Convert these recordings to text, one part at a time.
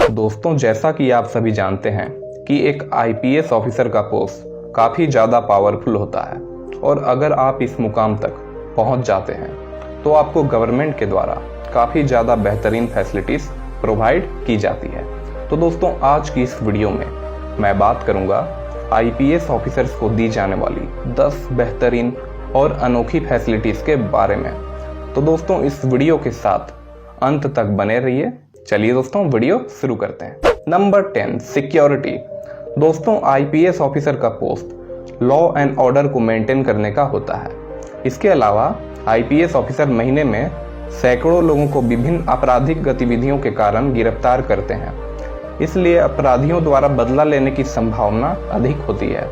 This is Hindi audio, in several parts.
दोस्तों, जैसा कि आप सभी जानते हैं कि एक आईपीएस ऑफिसर का पोस्ट काफ़ी ज़्यादा पावरफुल होता है और अगर आप इस मुकाम तक पहुंच जाते हैं तो आपको गवर्नमेंट के द्वारा काफ़ी ज़्यादा बेहतरीन फैसिलिटीज़ प्रोवाइड की जाती है। तो दोस्तों, आज की इस वीडियो में मैं बात करूंगा आईपीएस ऑफिसर्स को दी जाने वाली 10 बेहतरीन और अनोखी फैसिलिटीज़ के बारे में। तो दोस्तों, इस वीडियो के साथ अंत तक बने रहिए। चलिए दोस्तों, वीडियो शुरू करते हैं। Number 10, security. दोस्तों, आईपीएस ऑफिसर का पोस्ट लॉ एंड ऑर्डर को मेंटेन करने का होता है। इसके अलावा आईपीएस ऑफिसर महीने में सैकड़ों लोगों को विभिन्न आपराधिक गतिविधियों के कारण गिरफ्तार करते हैं, इसलिए अपराधियों द्वारा बदला लेने की संभावना अधिक होती है।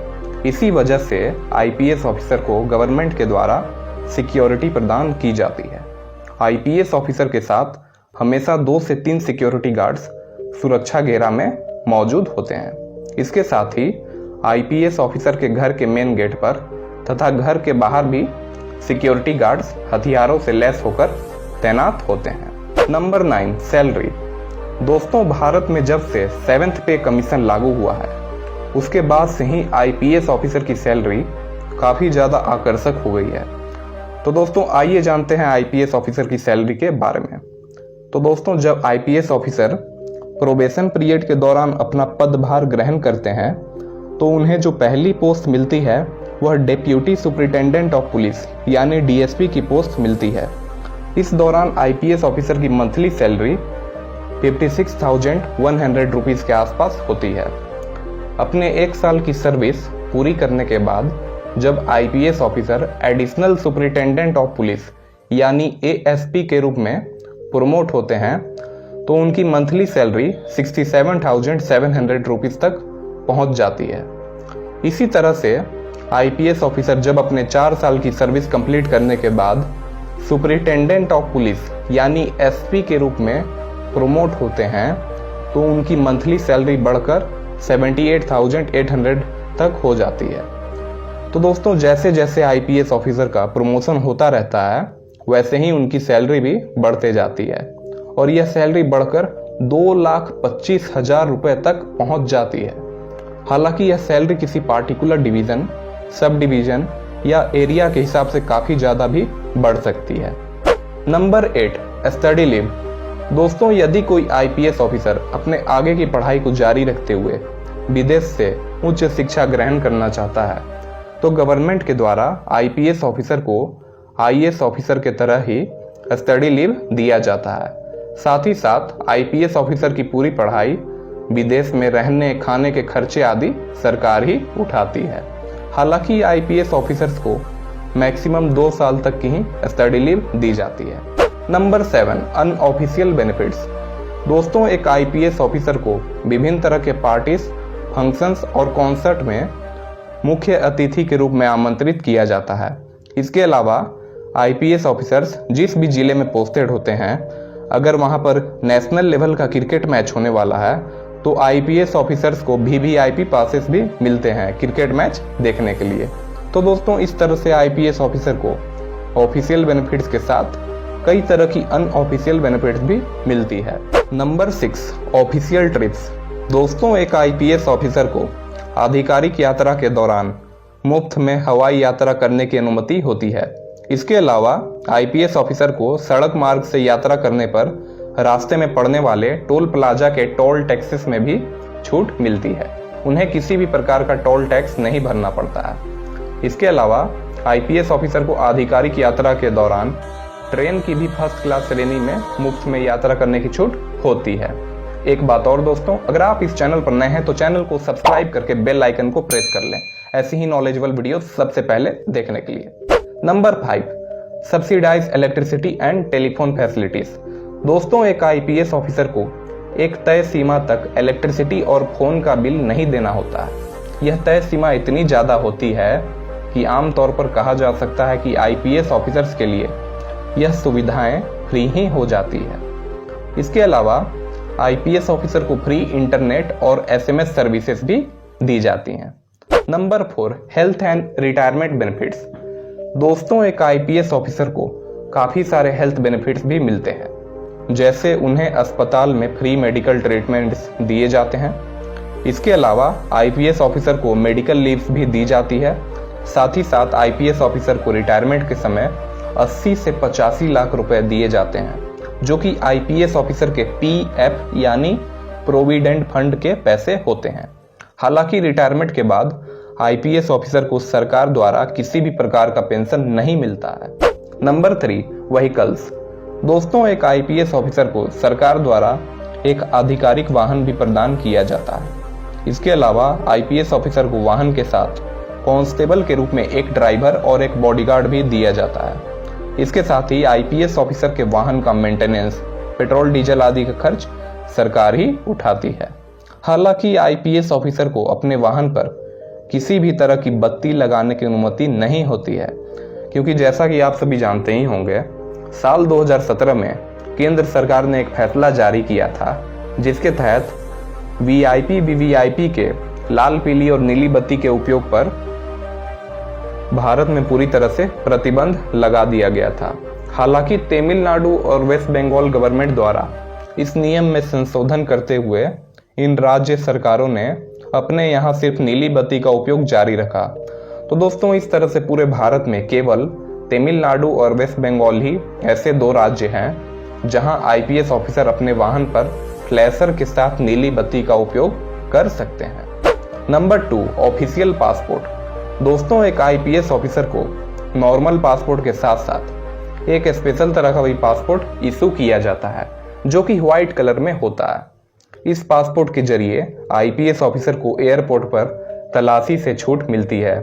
इसी वजह से आईपीएस ऑफिसर को गवर्नमेंट के द्वारा सिक्योरिटी प्रदान की जाती है। आईपीएस ऑफिसर के साथ हमेशा 2 से 3 सिक्योरिटी गार्ड्स सुरक्षा घेरा में मौजूद होते हैं। इसके साथ ही आईपीएस ऑफिसर के घर के मेन गेट पर तथा घर के बाहर भी सिक्योरिटी गार्ड्स हथियारों से लैस होकर तैनात होते हैं। Number 9, salary. दोस्तों, भारत में जब से 7th पे कमीशन लागू हुआ है उसके बाद से ही आईपीएस ऑफिसर की सैलरी काफ़ी ज़्यादा आकर्षक हो गई है। तो दोस्तों, आइए जानते हैं आईपीएस ऑफिसर की सैलरी के बारे में। तो दोस्तों, जब आईपीएस ऑफिसर प्रोबेशन पीरियड के दौरान अपना पदभार ग्रहण करते हैं तो उन्हें जो पहली पोस्ट मिलती है वह डेप्यूटी सुपरिटेंडेंट ऑफ पुलिस यानी डीएसपी की पोस्ट मिलती है। इस दौरान आईपीएस ऑफिसर की मंथली सैलरी 56,100 रुपीज़ के आसपास होती है। अपने 1 साल की सर्विस पूरी करने के बाद जब IPS officer additional superintendent of police यानी एएसपी के रूप में प्रमोट होते हैं तो उनकी मंथली सैलरी 67,700 रुपीज़ तक पहुंच जाती है। इसी तरह से आईपीएस ऑफिसर जब अपने 4 साल की सर्विस कंप्लीट करने के बाद सुपरिटेंडेंट ऑफ पुलिस यानी एसपी के रूप में प्रमोट होते हैं तो उनकी मंथली सैलरी बढ़कर 78,800 तक हो जाती है। तो दोस्तों, जैसे जैसे आईपीएस ऑफिसर का प्रमोशन होता रहता है वैसे ही उनकी सैलरी भी बढ़ते जाती है और यह सैलरी बढ़कर 2,25,000 रुपये तक पहुंच जाती है। हालांकि यह सैलरी किसी पार्टिकुलर डिवीज़न, सब डिवीज़न या एरिया के हिसाब से काफ़ी ज़्यादा भी बढ़ सकती है। Number 8, study leave. दोस्तों, यदि कोई आईपीएस ऑफिसर अपने आगे की पढ़ाई को जारी रखते हुए विदेश से उच्च शिक्षा ग्रहण करना चाहता है तो गवर्नमेंट के द्वारा आईपीएस ऑफिसर को आईएएस ऑफिसर के तरह ही स्टडी लीव दिया जाता है। साथ ही साथ आईपीएस ऑफिसर की पूरी पढ़ाई, विदेश में रहने खाने के खर्चे आदि सरकार ही उठाती है। हालांकि आईपीएस ऑफिसर्स को मैक्सिमम 2 साल तक की ही स्टडी लीव दी जाती है। Number 7, unofficial benefits. दोस्तों, एक आईपीएस ऑफिसर को विभिन्न तरह के पार्टीज, फंक्शंस और कॉन्सर्ट में मुख्य अतिथि के रूप में आमंत्रित किया जाता है। इसके अलावा आईपीएस ऑफिसर्स जिस भी जिले में पोस्टेड होते हैं, अगर वहां पर नेशनल लेवल का क्रिकेट मैच होने वाला है तो आईपीएस ऑफिसर्स को वीवीआईपी पासेस भी मिलते हैं क्रिकेट मैच देखने के लिए। तो दोस्तों, इस तरह से आईपीएस ऑफिसर को ऑफिशियल बेनिफिट्स के साथ कई तरह की अनऑफिशियल बेनिफिट्स भी मिलती है। Number 6, official trips. दोस्तों, एक आईपीएस ऑफिसर को आधिकारिक यात्रा के दौरान मुफ्त में हवाई यात्रा करने की अनुमति होती है। इसके अलावा आईपीएस ऑफिसर को सड़क मार्ग से यात्रा करने पर रास्ते में पड़ने वाले टोल प्लाजा के टोल टैक्सेस में भी छूट मिलती है। उन्हें किसी भी प्रकार का टोल टैक्स नहीं भरना पड़ता है। इसके अलावा आईपीएस ऑफिसर को आधिकारिक यात्रा के दौरान ट्रेन की भी फर्स्ट क्लास श्रेणी में मुफ्त में यात्रा करने की छूट होती है। एक बात और दोस्तों, अगर आप इस चैनल पर नए हैं तो चैनल को सब्सक्राइब करके बेल आइकन को प्रेस कर लें ऐसी ही नॉलेजेबल वीडियो सबसे पहले देखने के लिए। नंबर 5, subsidize electricity and telephone facilities. दोस्तों, एक आईपीएस ऑफिसर को एक तय सीमा तक इलेक्ट्रिसिटी और फोन का बिल नहीं देना होता है। यह तय सीमा इतनी ज़्यादा होती है कि आमतौर पर कहा जा सकता है कि आईपीएस ऑफिसर्स के लिए यह सुविधाएं फ्री ही हो जाती है। इसके अलावा आईपीएस ऑफिसर को फ्री इंटरनेट और एसएमएस सर्विसेज भी दी जाती हैं। Number 4, health and retirement benefits. दोस्तों, एक आईपीएस ऑफिसर को काफ़ी सारे हेल्थ बेनिफिट्स भी मिलते हैं। जैसे उन्हें अस्पताल में फ्री मेडिकल ट्रीटमेंट्स दिए जाते हैं। इसके अलावा आईपीएस ऑफिसर को मेडिकल लीव्स भी दी जाती है। साथ ही साथ आईपीएस ऑफिसर को रिटायरमेंट के समय 80 से 85 लाख रुपए दिए जाते हैं, जो कि आईपीएस ऑफिसर के पीएफ यानी प्रोविडेंट फंड के पैसे होते हैं। हालांकि रिटायरमेंट के बाद आईपीएस ऑफिसर को सरकार द्वारा किसी भी प्रकार का पेंशन नहीं मिलता है। Number 3, vehicles. दोस्तों, एक आईपीएस ऑफिसर को सरकार द्वारा एक आधिकारिक वाहन भी प्रदान किया जाता है। इसके अलावा आईपीएस ऑफिसर को वाहन के साथ कांस्टेबल के रूप में एक ड्राइवर और एक बॉडीगार्ड भी दिया जाता है। इसके साथ ही आईपीएस ऑफिसर के वाहन का मेंटेनेंस, पेट्रोल डीजल आदि का खर्च सरकार ही उठाती है। हालांकि आईपीएस ऑफिसर को अपने वाहन पर किसी भी तरह की बत्ती लगाने की अनुमति नहीं होती है, क्योंकि जैसा कि आप सभी जानते ही होंगे, साल 2017 में केंद्र सरकार ने एक फैसला जारी किया था, जिसके तहत वीआईपी वीवीआईपी के लाल, पीली और नीली बत्ती के उपयोग पर भारत में पूरी तरह से प्रतिबंध लगा दिया गया था। हालांकि तमिलनाडु और वेस्ट बंगाल गवर्नमेंट द्वारा इस नियम में संशोधन करते हुए इन राज्य सरकारों ने अपने यहाँ सिर्फ नीली बत्ती का उपयोग जारी रखा। तो दोस्तों, इस तरह से पूरे भारत में केवल तमिलनाडु और वेस्ट बंगाल ही ऐसे 2 राज्य हैं जहां आईपीएस ऑफिसर अपने वाहन पर फ्लैशर के साथ नीली बत्ती का उपयोग कर सकते हैं। Number 2, official passport. दोस्तों, एक आईपीएस ऑफिसर को नॉर्मल पासपोर्ट के साथ साथ एक स्पेशल तरह का भी पासपोर्ट इशू किया जाता है, जो कि व्हाइट कलर में होता है। इस पासपोर्ट के जरिए आईपीएस ऑफिसर को एयरपोर्ट पर तलाशी से छूट मिलती है।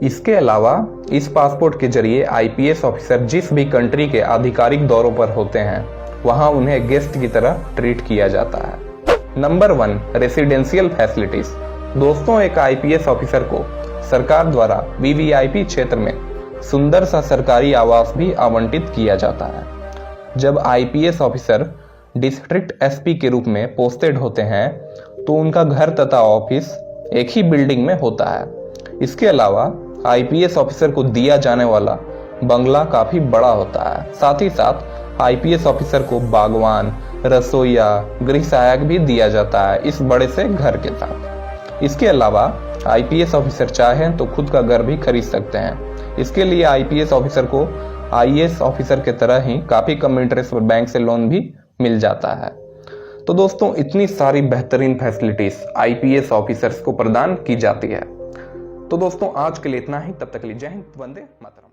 इसके अलावा इस पासपोर्ट के जरिए आईपीएस ऑफिसर जिस भी कंट्री के आधिकारिक दौरों पर होते हैं, वहां उन्हें गेस्ट की तरह ट्रीट किया जाता है। Number 1, residential facilities. दोस्तों, एक आईपीएस ऑफिसर को सरकार द्वारा वीवीआईपी क्षेत्र में सुंदर सा सरकारी आवास भी आवंटित किया जाता है। जब आईपीएस ऑफिसर डिस्ट्रिक्ट एसपी के रूप में पोस्टेड होते हैं, तो उनका घर तथा ऑफिस एक ही बिल्डिंग में होता है। इसके अलावा आईपीएस ऑफिसर को दिया जाने वाला बंगला काफी बड़ा होता है। साथ ही साथ आईपीएस ऑफिसर को बागवान, रसोईया, गृह सहायक भी दिया जाता है इस बड़े से घर के साथ। इसके अलावा आईपीएस ऑफिसर चाहें तो खुद का घर भी खरीद सकते हैं। इसके लिए आईपीएस ऑफिसर को आईएएस ऑफिसर के तरह ही काफी कम इंटरेस्ट पर बैंक से लोन भी मिल जाता है। तो दोस्तों, इतनी सारी बेहतरीन फैसिलिटीज आईपीएस ऑफिसर्स को प्रदान की जाती है। तो दोस्तों, आज के लिए इतना ही। तब तक के लिए जय हिंद, वंदे मातरम।